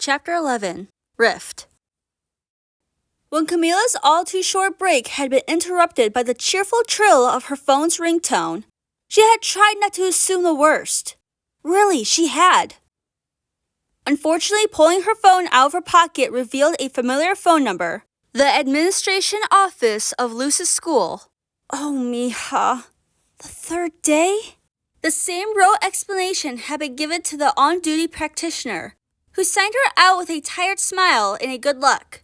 Chapter 11, Rift. When Camilla's all-too-short break had been interrupted by the cheerful trill of her phone's ringtone, she had tried not to assume the worst. Really, she had. Unfortunately, pulling her phone out of her pocket revealed a familiar phone number, the administration office of Luz's school. Oh, mija. The third day? The same rote explanation had been given to the on-duty practitioner, who signed her out with a tired smile and a good luck.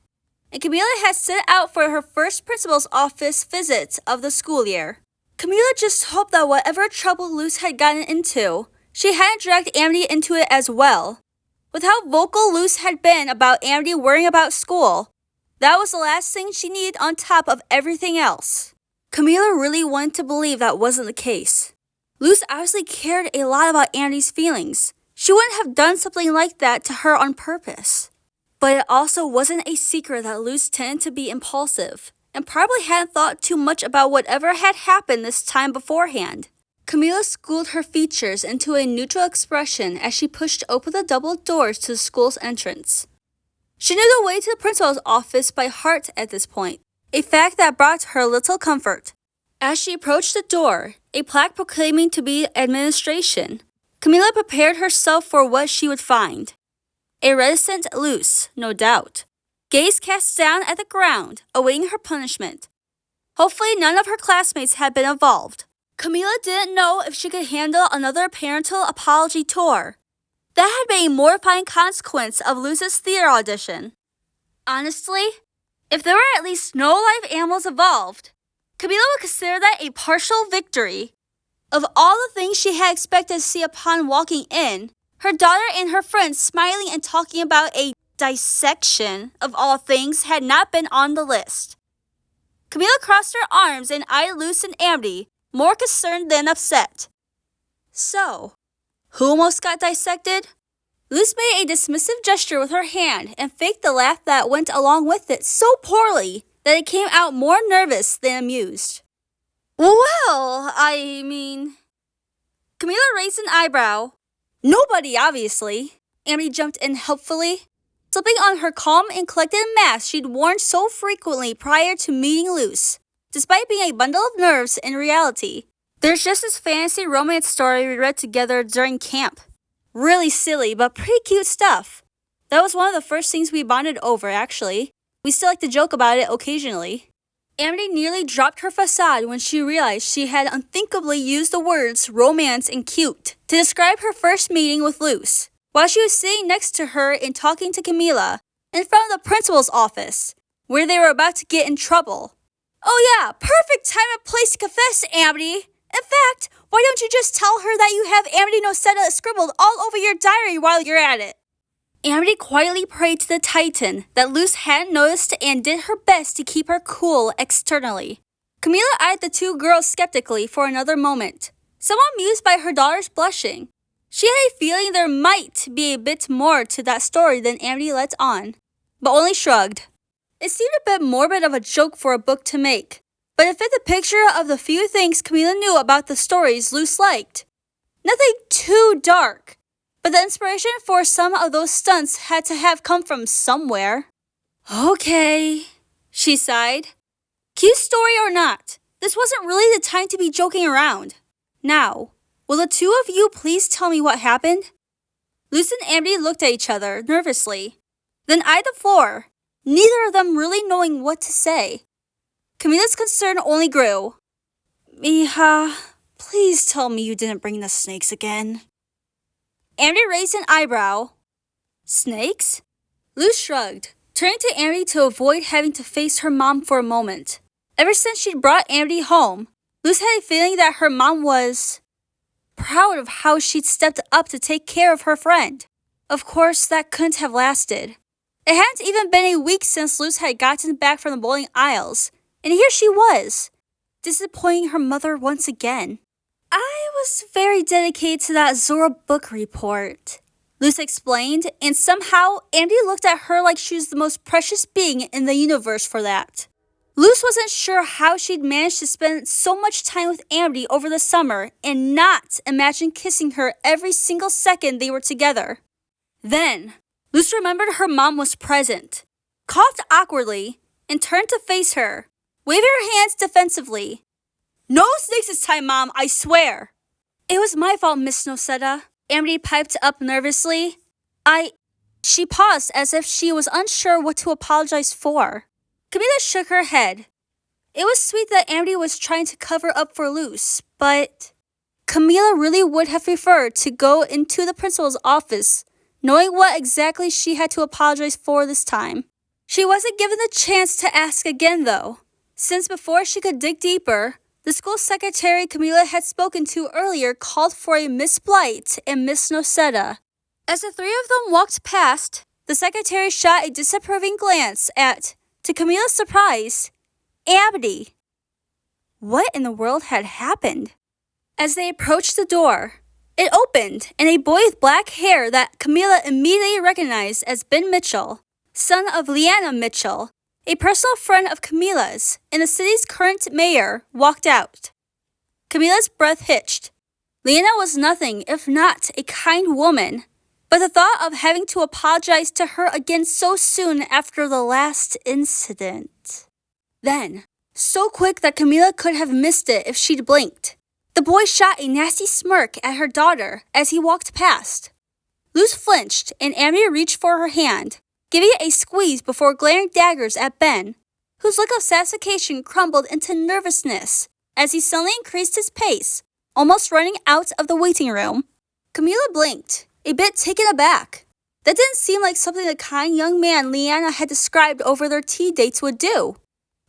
And Camilla had set out for her first principal's office visit of the school year. Camilla just hoped that whatever trouble Luz had gotten into, she hadn't dragged Amity into it as well. With how vocal Luz had been about Amity worrying about school, that was the last thing she needed on top of everything else. Camilla really wanted to believe that wasn't the case. Luz obviously cared a lot about Amity's feelings. She wouldn't have done something like that to her on purpose. But it also wasn't a secret that Luz tended to be impulsive, and probably hadn't thought too much about whatever had happened this time beforehand. Camilla schooled her features into a neutral expression as she pushed open the double doors to the school's entrance. She knew the way to the principal's office by heart at this point, a fact that brought her little comfort. As she approached the door, a plaque proclaiming to be administration, Camilla prepared herself for what she would find. A reticent Luz, no doubt, gaze cast down at the ground, awaiting her punishment. Hopefully none of her classmates had been involved. Camilla didn't know if she could handle another parental apology tour. That had been a mortifying consequence of Luz's theater audition. Honestly, if there were at least no live animals involved, Camilla would consider that a partial victory. Of all the things she had expected to see upon walking in, her daughter and her friends smiling and talking about a dissection of all things had not been on the list. Camilla crossed her arms and eyed Luz and Amity, more concerned than upset. So, who almost got dissected? Luz made a dismissive gesture with her hand and faked the laugh that went along with it so poorly that it came out more nervous than amused. Well, Camilla raised an eyebrow. Nobody, obviously. Amity jumped in helpfully, slipping on her calm and collected mask she'd worn so frequently prior to meeting Luz, despite being a bundle of nerves in reality. There's just this fantasy romance story we read together during camp. Really silly, but pretty cute stuff. That was one of the first things we bonded over, actually. We still like to joke about it occasionally. Amity nearly dropped her facade when she realized she had unthinkably used the words romance and cute to describe her first meeting with Luz, while she was sitting next to her and talking to Camilla in front of the principal's office, where they were about to get in trouble. Oh yeah, perfect time and place to confess, Amity. In fact, why don't you just tell her that you have Amity Nocetta scribbled all over your diary while you're at it? Amity quietly prayed to the Titan that Luz hadn't noticed and did her best to keep her cool externally. Camilla eyed the two girls skeptically for another moment, somewhat amused by her daughter's blushing. She had a feeling there might be a bit more to that story than Amity let on, but only shrugged. It seemed a bit morbid of a joke for a book to make, but it fit the picture of the few things Camilla knew about the stories Luz liked. Nothing too dark. But the inspiration for some of those stunts had to have come from somewhere. Okay, she sighed. Cute story or not, this wasn't really the time to be joking around. Now, will the two of you please tell me what happened? Luz and Amity looked at each other nervously, then eyed the floor, neither of them really knowing what to say. Camilla's concern only grew. Mija, please tell me you didn't bring the snakes again. Amity raised an eyebrow. Snakes? Luz shrugged, turning to Amity to avoid having to face her mom for a moment. Ever since she'd brought Amity home, Luz had a feeling that her mom was proud of how she'd stepped up to take care of her friend. Of course, that couldn't have lasted. It hadn't even been a week since Luz had gotten back from the bowling aisles, and here she was, disappointing her mother once again. I was very dedicated to that Zora book report, Luz explained, and somehow Amity looked at her like she was the most precious being in the universe for that. Luz wasn't sure how she'd managed to spend so much time with Amity over the summer and not imagine kissing her every single second they were together. Then, Luz remembered her mom was present, coughed awkwardly, and turned to face her, waving her hands defensively. No snakes this time, Mom, I swear. It was my fault, Miss Nocetta, Amity piped up nervously. She paused as if she was unsure what to apologize for. Camila shook her head. It was sweet that Amity was trying to cover up for Luz, but Camila really would have preferred to go into the principal's office, knowing what exactly she had to apologize for this time. She wasn't given the chance to ask again, though, since before she could dig deeper, the school secretary Camila had spoken to earlier called for a Miss Blight and Miss Nocetta. As the three of them walked past, the secretary shot a disapproving glance at, to Camila's surprise, Amity. What in the world had happened? As they approached the door, it opened, and a boy with black hair that Camila immediately recognized as Ben Mitchell, son of Leanna Mitchell, a personal friend of Camila's and the city's current mayor, walked out. Camila's breath hitched. Leanna was nothing if not a kind woman, but the thought of having to apologize to her again so soon after the last incident. Then, so quick that Camila could have missed it if she'd blinked, the boy shot a nasty smirk at her daughter as he walked past. Luz flinched and Amity reached for her hand, giving it a squeeze before glaring daggers at Ben, whose look of satisfaction crumbled into nervousness as he suddenly increased his pace, almost running out of the waiting room. Camila blinked, a bit taken aback. That didn't seem like something the kind young man Leanna had described over their tea dates would do.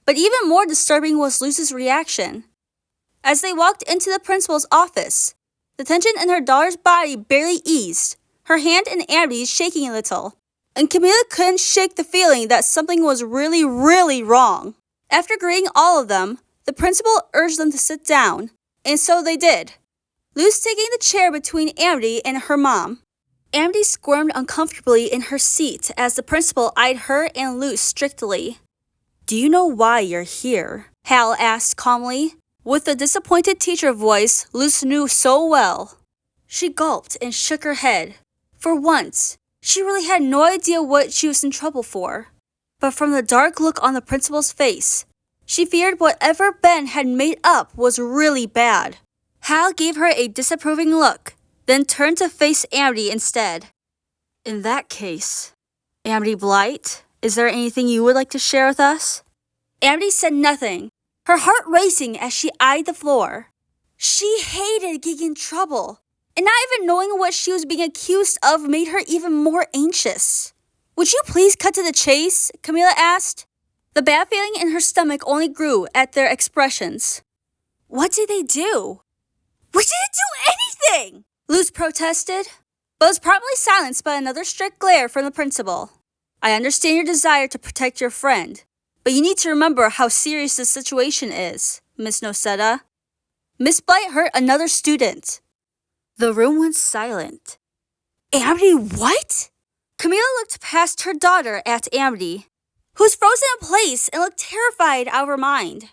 But even more disturbing was Luz's reaction. As they walked into the principal's office, the tension in her daughter's body barely eased, her hand in Amity's shaking a little, and Camila couldn't shake the feeling that something was really, really wrong. After greeting all of them, the principal urged them to sit down, and so they did, Luz taking the chair between Amity and her mom. Amity squirmed uncomfortably in her seat as the principal eyed her and Luz strictly. Do you know why you're here? Hal asked calmly, with the disappointed teacher voice Luz knew so well. She gulped and shook her head. For once, she really had no idea what she was in trouble for. But from the dark look on the principal's face, she feared whatever Ben had made up was really bad. Hal gave her a disapproving look, then turned to face Amity instead. In that case, Amity Blight, is there anything you would like to share with us? Amity said nothing, her heart racing as she eyed the floor. She hated getting in trouble, and not even knowing what she was being accused of made her even more anxious. Would you please cut to the chase? Camila asked. The bad feeling in her stomach only grew at their expressions. What did they do? We didn't do anything! Luz protested, but was promptly silenced by another strict glare from the principal. I understand your desire to protect your friend, but you need to remember how serious the situation is, Miss Nocetta. Miss Blight hurt another student. The room went silent. Amity, what? Camila looked past her daughter at Amity, who was frozen in place and looked terrified out of her mind.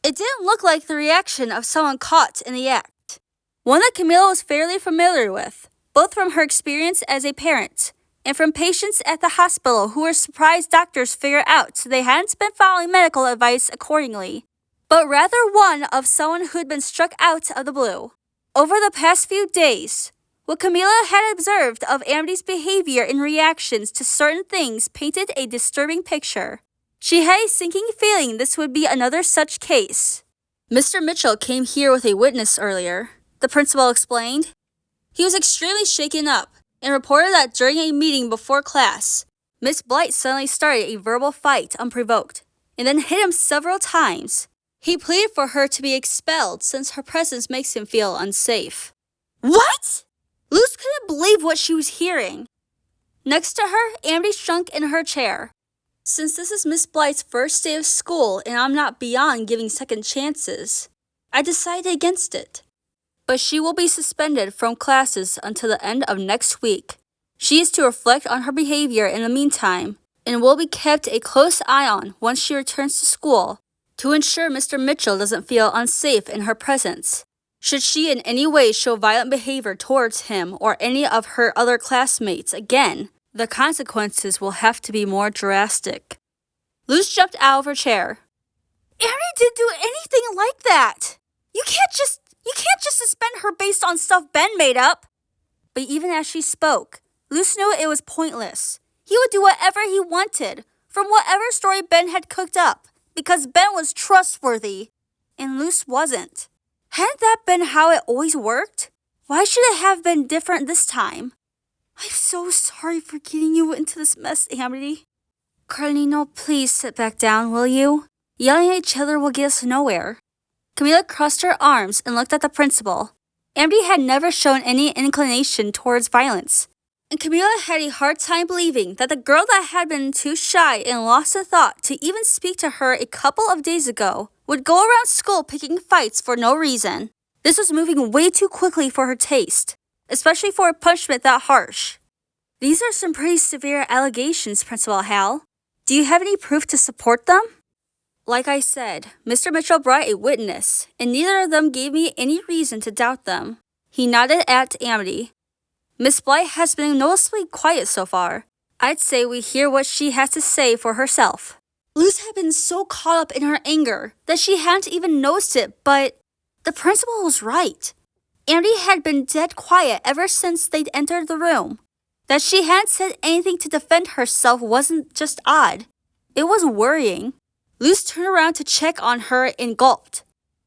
It didn't look like the reaction of someone caught in the act, one that Camila was fairly familiar with, both from her experience as a parent and from patients at the hospital who were surprised doctors figured out they hadn't been following medical advice accordingly, but rather one of someone who'd been struck out of the blue. Over the past few days, what Camila had observed of Amity's behavior and reactions to certain things painted a disturbing picture. She had a sinking feeling this would be another such case. Mr. Mitchell came here with a witness earlier, the principal explained. He was extremely shaken up and reported that during a meeting before class, Miss Blight suddenly started a verbal fight unprovoked and then hit him several times. He pleaded for her to be expelled since her presence makes him feel unsafe. What? Luz couldn't believe what she was hearing. Next to her, Amity shrunk in her chair. Since this is Miss Blight's first day of school and I'm not beyond giving second chances, I decided against it. But she will be suspended from classes until the end of next week. She is to reflect on her behavior in the meantime and will be kept a close eye on once she returns to school to ensure Mr. Mitchell doesn't feel unsafe in her presence. Should she in any way show violent behavior towards him or any of her other classmates again, The consequences will have to be more drastic. Luz jumped out of her chair. Amity didn't do anything like that. You can't just suspend her based on stuff Ben made up. But even as she spoke, Luz knew it was pointless. He would do whatever he wanted, from whatever story Ben had cooked up, because Ben was trustworthy, and Luz wasn't. Hadn't that been how it always worked? Why should it have been different this time? I'm so sorry for getting you into this mess, Amity. Carlino, please sit back down, will you? Yelling at each other will get us nowhere. Camila crossed her arms and looked at the principal. Amity had never shown any inclination towards violence, and Camila had a hard time believing that the girl that had been too shy and lost the thought to even speak to her a couple of days ago would go around school picking fights for no reason. This was moving way too quickly for her taste, especially for a punishment that harsh. These are some pretty severe allegations, Principal Hal. Do you have any proof to support them? Like I said, Mr. Mitchell brought a witness, and neither of them gave me any reason to doubt them. He nodded at Amity. Miss Blythe has been noticeably quiet so far. I'd say we hear what she has to say for herself. Luz had been so caught up in her anger that she hadn't even noticed it, but the principal was right. Amity had been dead quiet ever since they'd entered the room. That she hadn't said anything to defend herself wasn't just odd. It was worrying. Luz turned around to check on her and gulped.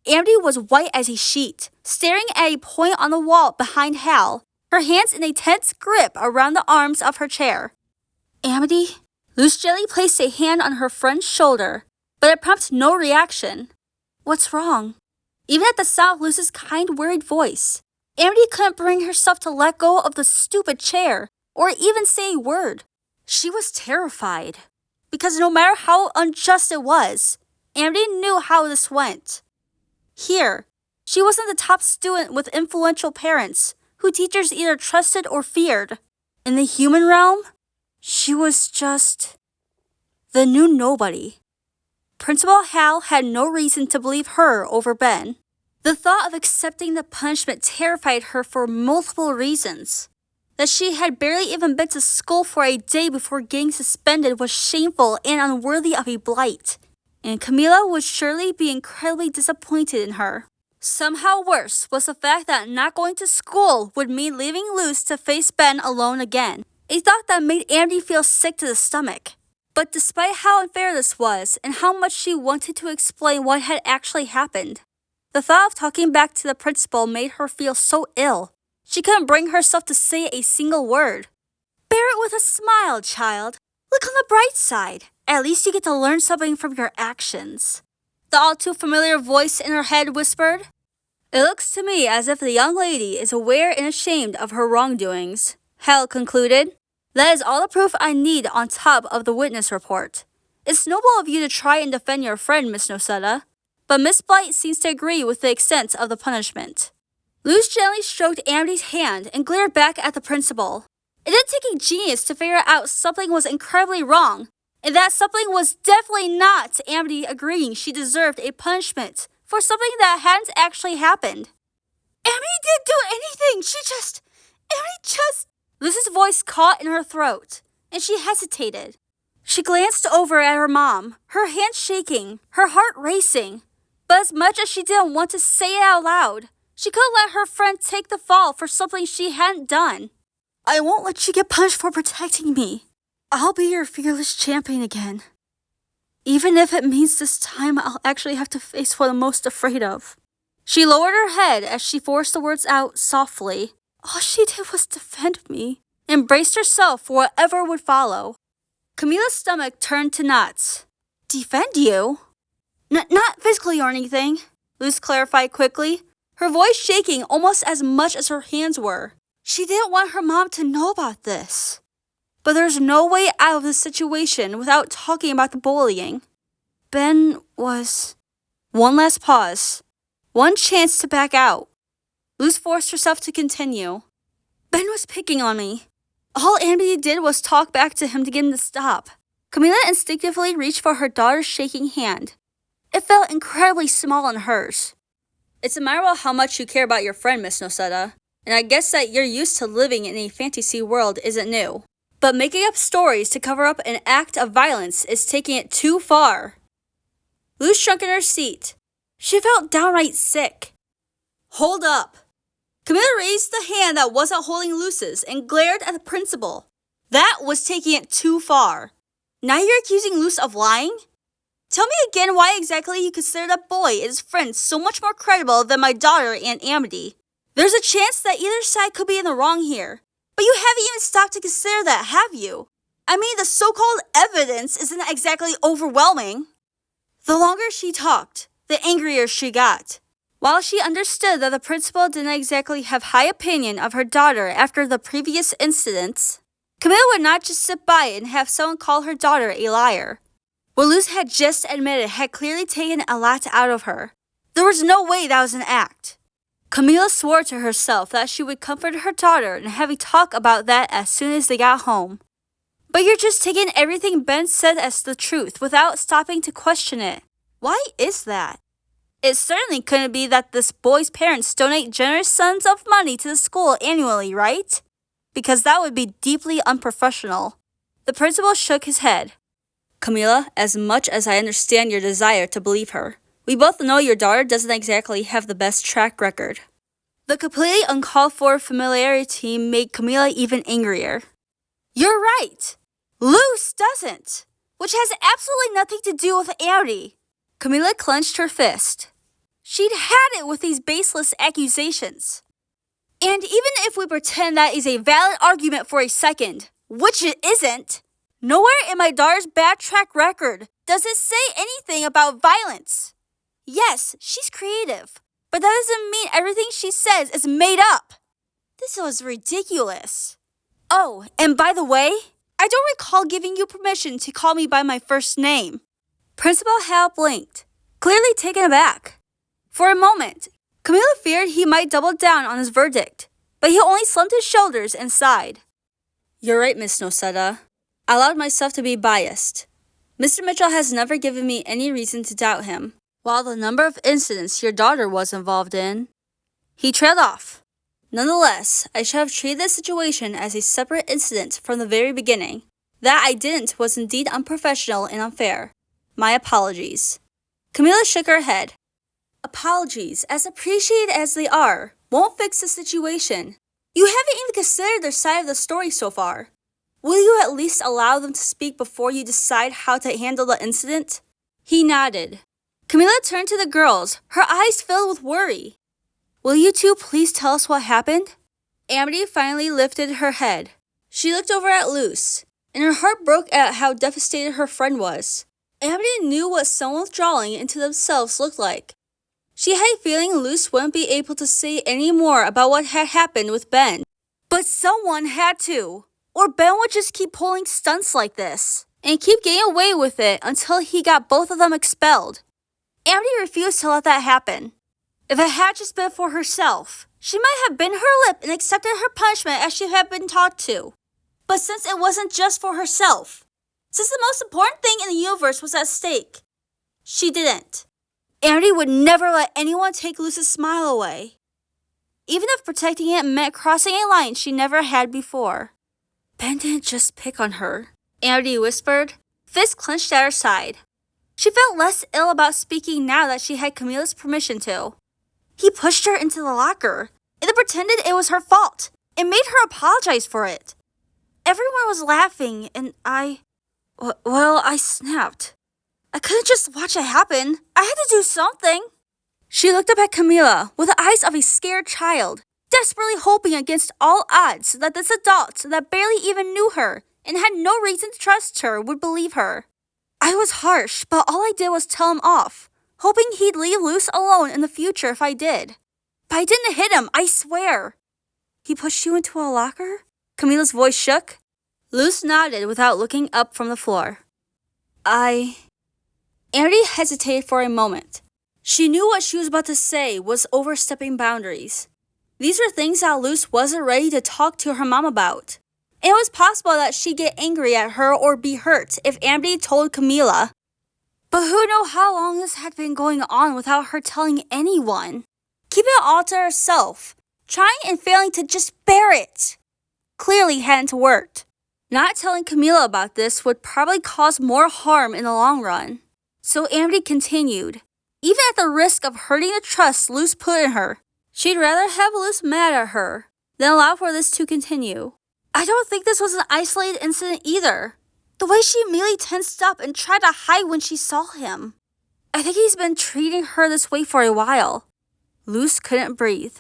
Amity was white as a sheet, staring at a point on the wall behind Hal, her hands in a tense grip around the arms of her chair. Amity? Luz gently placed a hand on her friend's shoulder, but it prompted no reaction. What's wrong? Even at the sound of Luz's kind, worried voice, Amity couldn't bring herself to let go of the stupid chair, or even say a word. She was terrified, because no matter how unjust it was, Amity knew how this went. Here, she wasn't the top student with influential parents, who teachers either trusted or feared. In the human realm, she was just the new nobody. Principal Hal had no reason to believe her over Ben. The thought of accepting the punishment terrified her for multiple reasons. That she had barely even been to school for a day before getting suspended was shameful and unworthy of a blight, and Camila would surely be incredibly disappointed in her. Somehow worse was the fact that not going to school would mean leaving Luz to face Ben alone again, a thought that made Amity feel sick to the stomach. But despite how unfair this was, and how much she wanted to explain what had actually happened, the thought of talking back to the principal made her feel so ill. She couldn't bring herself to say a single word. Bear it with a smile, child. Look on the bright side. At least you get to learn something from your actions. The all-too-familiar voice in her head whispered. It looks to me as if the young lady is aware and ashamed of her wrongdoings, Hal concluded. That is all the proof I need on top of the witness report. It's noble of you to try and defend your friend, Miss Nosetta, but Miss Blight seems to agree with the extent of the punishment. Luz gently stroked Amity's hand and glared back at the principal. It didn't take a genius to figure out something was incredibly wrong, and that something was definitely not Amity agreeing she deserved a punishment for something that hadn't actually happened. Amity didn't do anything, Amity just... Luz's voice caught in her throat, and she hesitated. She glanced over at her mom, her hands shaking, her heart racing. But as much as she didn't want to say it out loud, she couldn't let her friend take the fall for something she hadn't done. I won't let you get punished for protecting me. I'll be your fearless champion again. Even if it means this time I'll actually have to face what I'm most afraid of. She lowered her head as she forced the words out softly. All she did was defend me, and braced herself for whatever would follow. Camila's stomach turned to knots. Defend you? Not physically or anything, Luz clarified quickly, her voice shaking almost as much as her hands were. She didn't want her mom to know about this. But there's no way out of this situation without talking about the bullying. Ben was... One last pause. One chance to back out. Luz forced herself to continue. Ben was picking on me. All Amity did was talk back to him to get him to stop. Camila instinctively reached for her daughter's shaking hand. It felt incredibly small in hers. It's a matter of how much you care about your friend, Miss Nosetta, and I guess that you're used to living in a fantasy world isn't new. But making up stories to cover up an act of violence is taking it too far. Luz shrunk in her seat. She felt downright sick. Hold up. Camilla raised the hand that wasn't holding Luz's and glared at the principal. That was taking it too far. Now you're accusing Luz of lying? Tell me again why exactly you consider that boy and his friends so much more credible than my daughter and Amity. There's a chance that either side could be in the wrong here, but you haven't even stopped to consider that, have you? I mean, the so-called evidence isn't exactly overwhelming. The longer she talked, the angrier she got. While she understood that the principal didn't exactly have high opinion of her daughter after the previous incidents, Camilla would not just sit by and have someone call her daughter a liar. What Luz had just admitted had clearly taken a lot out of her. There was no way that was an act. Camilla swore to herself that she would comfort her daughter and have a talk about that as soon as they got home. But you're just taking everything Ben said as the truth without stopping to question it. Why is that? It certainly couldn't be that this boy's parents donate generous sums of money to the school annually, right? Because that would be deeply unprofessional. The principal shook his head. Camilla, as much as I understand your desire to believe her, we both know your daughter doesn't exactly have the best track record. The completely uncalled for familiarity made Camilla even angrier. You're right. Luz doesn't, which has absolutely nothing to do with Amity. Camilla clenched her fist. She'd had it with these baseless accusations. And even if we pretend that is a valid argument for a second, which it isn't, nowhere in my daughter's bad track record does it say anything about violence. Yes, she's creative, but that doesn't mean everything she says is made up. This was ridiculous. Oh, and by the way, I don't recall giving you permission to call me by my first name. Principal Hal blinked, clearly taken aback. For a moment, Camilla feared he might double down on his verdict, but he only slumped his shoulders and sighed. You're right, Miss Noseda. I allowed myself to be biased. Mr. Mitchell has never given me any reason to doubt him, while the number of incidents your daughter was involved in. He trailed off. Nonetheless, I should have treated this situation as a separate incident from the very beginning. That I didn't was indeed unprofessional and unfair. My apologies. Camilla shook her head. Apologies, as appreciated as they are, won't fix the situation. You haven't even considered their side of the story so far. Will you at least allow them to speak before you decide how to handle the incident? He nodded. Camilla turned to the girls, her eyes filled with worry. Will you two please tell us what happened? Amity finally lifted her head. She looked over at Luz, and her heart broke at how devastated her friend was. Amity knew what someone withdrawing into themselves looked like. She had a feeling Luz wouldn't be able to say any more about what had happened with Ben. But someone had to, or Ben would just keep pulling stunts like this, and keep getting away with it until he got both of them expelled. Amity refused to let that happen. If it had just been for herself, she might have bitten her lip and accepted her punishment as she had been taught to. But since it wasn't just for herself, since the most important thing in the universe was at stake, she didn't. Amity would never let anyone take Luz's smile away, even if protecting it meant crossing a line she never had before. Ben didn't just pick on her, Amity whispered, fist clenched at her side. She felt less ill about speaking now that she had Camilla's permission to. He pushed her into the locker, and then pretended it was her fault, and made her apologize for it. Everyone was laughing, and I snapped. I couldn't just watch it happen. I had to do something. She looked up at Camilla with the eyes of a scared child, desperately hoping against all odds that this adult that barely even knew her and had no reason to trust her would believe her. I was harsh, but all I did was tell him off, hoping he'd leave Luz alone in the future if I did. But I didn't hit him, I swear. He pushed you into a locker? Camilla's voice shook. Luz nodded without looking up from the floor. Amity hesitated for a moment. She knew what she was about to say was overstepping boundaries. These were things that Luz wasn't ready to talk to her mom about. And it was possible that she'd get angry at her or be hurt if Amity told Camilla. But who knew how long this had been going on without her telling anyone? Keeping it all to herself, trying and failing to just bear it. Clearly hadn't worked. Not telling Camila about this would probably cause more harm in the long run. So Amity continued. Even at the risk of hurting the trust Luz put in her, she'd rather have Luz mad at her than allow for this to continue. I don't think this was an isolated incident either. The way she immediately tensed up and tried to hide when she saw him. I think he's been treating her this way for a while. Luz couldn't breathe.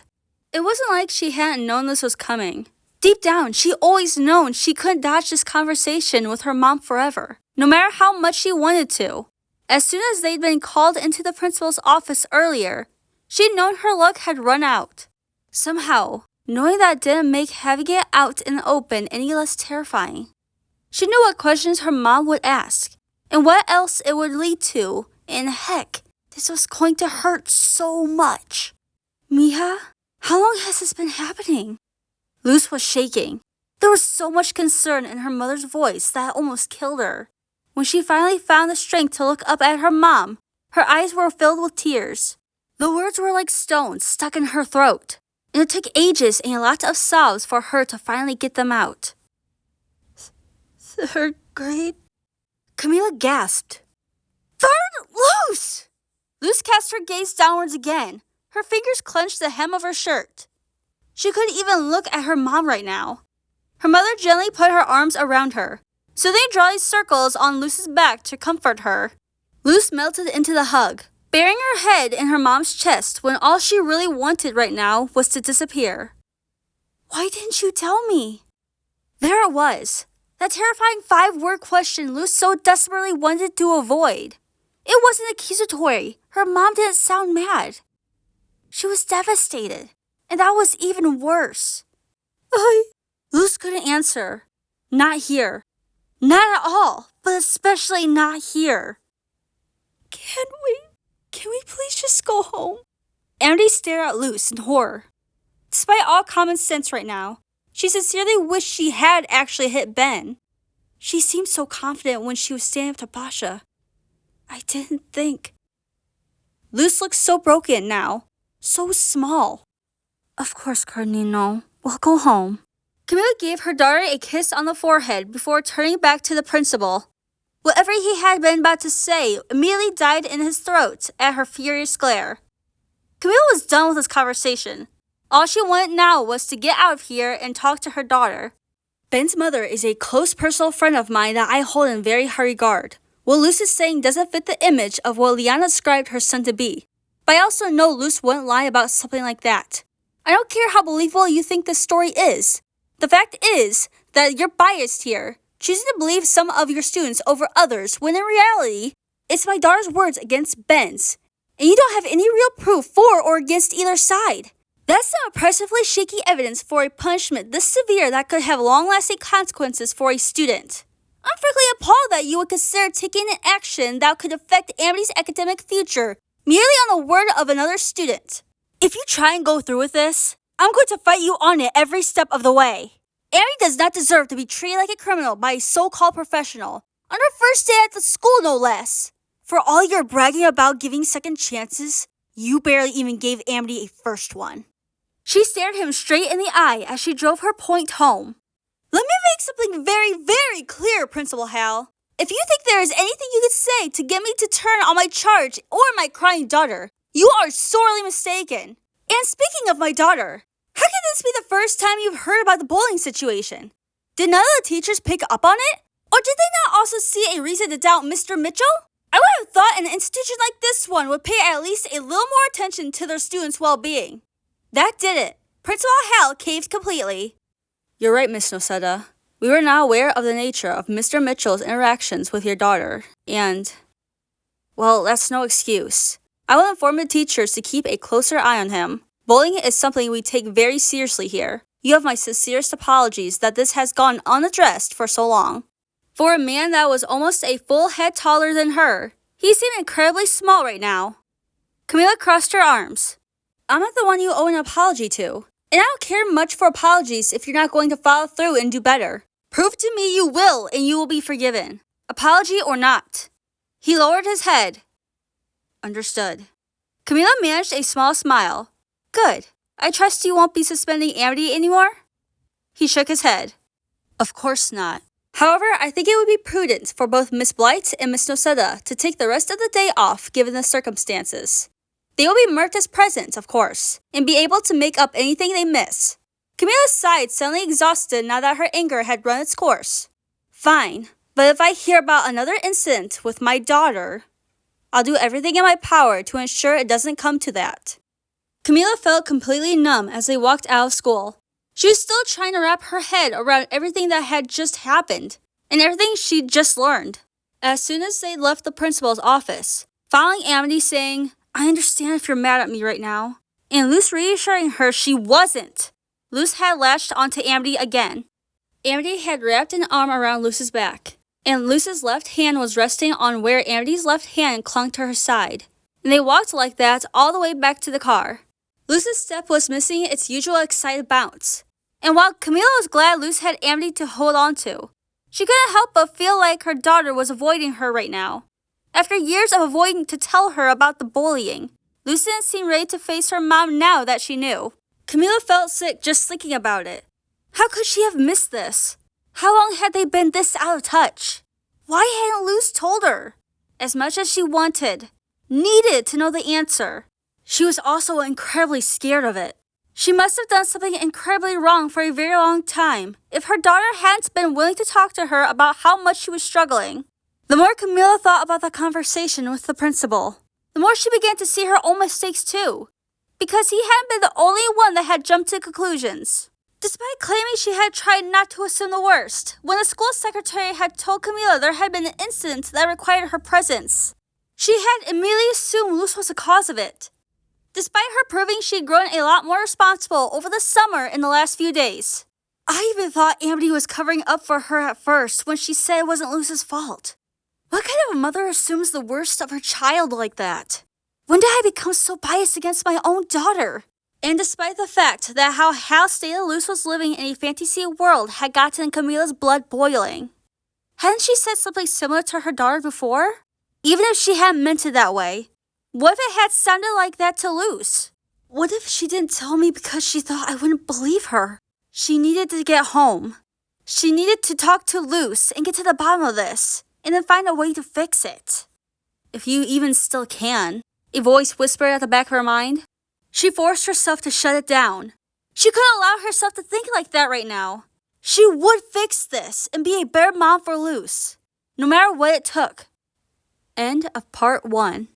It wasn't like she hadn't known this was coming. Deep down, she always known she couldn't dodge this conversation with her mom forever, no matter how much she wanted to. As soon as they'd been called into the principal's office earlier, she'd known her luck had run out. Somehow, knowing that didn't make having it out in the open any less terrifying. She knew what questions her mom would ask, and what else it would lead to, and heck, this was going to hurt so much. Mija, how long has this been happening? Luz was shaking. There was so much concern in her mother's voice that it almost killed her. When she finally found the strength to look up at her mom, her eyes were filled with tears. The words were like stones stuck in her throat, and it took ages and a lot of sobs for her to finally get them out. Third grade? Camila gasped. Third, Luz! Luz cast her gaze downwards again. Her fingers clenched the hem of her shirt. She couldn't even look at her mom right now. Her mother gently put her arms around her, so they drew circles on Luz's back to comfort her. Luz melted into the hug, burying her head in her mom's chest when all she really wanted right now was to disappear. Why didn't you tell me? There it was. That terrifying 5-word question Luz so desperately wanted to avoid. It wasn't accusatory. Her mom didn't sound mad. She was devastated, and that was even worse. Luz couldn't answer. Not here. Not at all, but especially not here. Can we please just go home? Amity stared at Luz in horror. Despite all common sense right now, she sincerely wished she had actually hit Ben. She seemed so confident when she was standing up to Pasha. I didn't think. Luz looked so broken now, so small. Of course, Carnino. We'll go home. Camila gave her daughter a kiss on the forehead before turning back to the principal. Whatever he had been about to say immediately died in his throat at her furious glare. Camila was done with this conversation. All she wanted now was to get out of here and talk to her daughter. Ben's mother is a close personal friend of mine that I hold in very high regard. What Luz is saying doesn't fit the image of what Liana described her son to be. But I also know Luz wouldn't lie about something like that. I don't care how believable you think this story is. The fact is that you're biased here, choosing to believe some of your students over others when in reality, it's my daughter's words against Ben's. And you don't have any real proof for or against either side. That's some impressively shaky evidence for a punishment this severe that could have long-lasting consequences for a student. I'm frankly appalled that you would consider taking an action that could affect Amity's academic future merely on the word of another student. If you try and go through with this, I'm going to fight you on it every step of the way. Amity does not deserve to be treated like a criminal by a so-called professional, on her first day at the school no less. For all your bragging about giving second chances, you barely even gave Amity a first one. She stared him straight in the eye as she drove her point home. Let me make something very, very clear, Principal Hal. If you think there is anything you could say to get me to turn on my charge or my crying daughter, you are sorely mistaken. And speaking of my daughter, how can this be the first time you've heard about the bullying situation? Did none of the teachers pick up on it? Or did they not also see a reason to doubt Mr. Mitchell? I would have thought an institution like this one would pay at least a little more attention to their students' well-being. That did it. Principal Hal caved completely. You're right, Miss Noseda. We were not aware of the nature of Mr. Mitchell's interactions with your daughter, and... well, that's no excuse. I will inform the teachers to keep a closer eye on him. Bullying is something we take very seriously here. You have my sincerest apologies that this has gone unaddressed for so long. For a man that was almost a full head taller than her, he seemed incredibly small right now. Camila crossed her arms. I'm not the one you owe an apology to. And I don't care much for apologies if you're not going to follow through and do better. Prove to me you will, and you will be forgiven. Apology or not. He lowered his head. Understood. Camila managed a small smile. Good. I trust you won't be suspending Amity anymore? He shook his head. Of course not. However, I think it would be prudent for both Miss Blight and Miss Noseda to take the rest of the day off given the circumstances. They will be marked as present, of course, and be able to make up anything they miss. Camila sighed, suddenly exhausted now that her anger had run its course. Fine, but if I hear about another incident with my daughter, I'll do everything in my power to ensure it doesn't come to that. Camila felt completely numb as they walked out of school. She was still trying to wrap her head around everything that had just happened, and everything she'd just learned. As soon as they left the principal's office, following Amity saying, "I understand if you're mad at me right now," and Luz reassuring her she wasn't, Luz had latched onto Amity again. Amity had wrapped an arm around Luz's back, and Luz's left hand was resting on where Amity's left hand clung to her side, and they walked like that all the way back to the car. Luz's step was missing its usual excited bounce, and while Camila was glad Luz had Amity to hold on to, she couldn't help but feel like her daughter was avoiding her right now. After years of avoiding to tell her about the bullying, Luz didn't seem ready to face her mom now that she knew. Camila felt sick just thinking about it. How could she have missed this? How long had they been this out of touch? Why hadn't Luz told her? As much as she needed to know the answer, she was also incredibly scared of it. She must have done something incredibly wrong for a very long time if her daughter hadn't been willing to talk to her about how much she was struggling. The more Camila thought about the conversation with the principal, the more she began to see her own mistakes too, because he hadn't been the only one that had jumped to conclusions. Despite claiming she had tried not to assume the worst, when the school secretary had told Camila there had been an incident that required her presence, she had immediately assumed Luz was the cause of it. Despite her proving she'd grown a lot more responsible over the summer in the last few days. I even thought Amity was covering up for her at first when she said it wasn't Luz's fault. What kind of a mother assumes the worst of her child like that? When did I become so biased against my own daughter? And despite the fact that how Hal stated Luz was living in a fantasy world had gotten Camila's blood boiling, hadn't she said something similar to her daughter before? Even if she hadn't meant it that way, what if it had sounded like that to Luz? What if she didn't tell me because she thought I wouldn't believe her? She needed to get home. She needed to talk to Luz and get to the bottom of this, and then find a way to fix it. If you even still can, a voice whispered at the back of her mind. She forced herself to shut it down. She couldn't allow herself to think like that right now. She would fix this and be a better mom for Luz, no matter what it took. End of part 1.